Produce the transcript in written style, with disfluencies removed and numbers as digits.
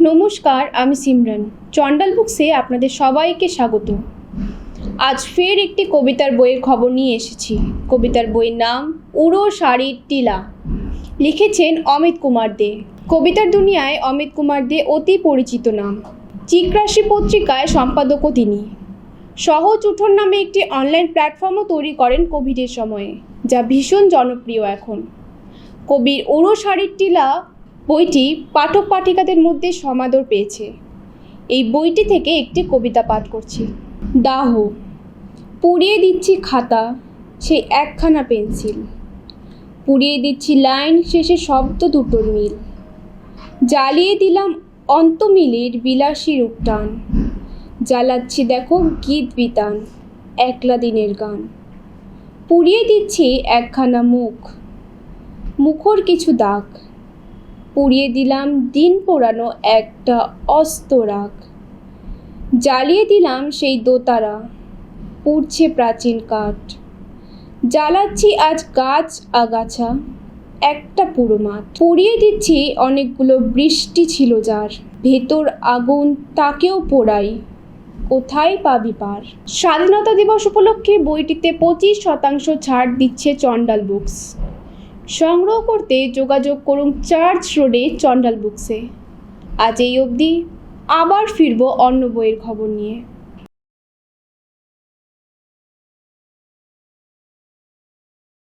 নমস্কার, আমি সিমরান। চন্ডাল বুকসে আপনাদের সবাইকে স্বাগত। আজ ফের একটি কবিতার বইয়ের খবর নিয়ে এসেছি। কবিতার বইয়ের নাম উড়ো শাড়ির টিলা। লিখেছেন অমিত কুমার দে। কবিতার দুনিয়ায় অমিত কুমার দে অতি পরিচিত নাম। চিকরাশি পত্রিকায় সম্পাদকও তিনি। সহজ উঠোন নামে একটি অনলাইন প্ল্যাটফর্মও তৈরি করেন কোভিডের সময়ে, যা ভীষণ জনপ্রিয় এখন। কবির উড়ো শাড়ির টিলা বইটি পাঠক পাঠিকাদের মধ্যে সমাদর পেয়েছে। এই বইটি থেকে একটি কবিতা পাঠ করছি। দাহ, পুড়িয়ে দিচ্ছি খাতা, সেই একখানা পেন্সিল, পুড়িয়ে দিচ্ছি লাইন শেষে শব্দ দুটোর মিল, জ্বালিয়ে দিলাম অন্তমিলের বিলাসী রূপটান, জ্বালাচ্ছি দেখো গীত বিতান, একলা দিনের গান, পুড়িয়ে দিচ্ছি একখানা মুখ, মুখর কিছু দাগ, পুড়িয়ে দিলাম দিন পোড়ানো একটা অস্তরাগ, জ্বালিয়ে দিলাম সেই দোতারা, পুড়ছে প্রাচীন কাঠ, জ্বালাচ্ছি আজ গাছ আগাছা, একটা পুরো মাঠ, পুড়িয়ে দিচ্ছি অনেকগুলো বৃষ্টি ছিল যার, ভেতর আগুন তাকেও পোড়াই, কোথায় পাবি পার। স্বাধীনতা দিবস উপলক্ষে বইটিতে 25% ছাড় দিচ্ছে চন্ডাল বুকস। সংগ্রহ করতে যোগাযোগ করুন চার্চ রোডে চন্ডাল বুকসে। আজ এই অবধি, আবার ফিরবো অন্য বইয়ের খবর নিয়ে।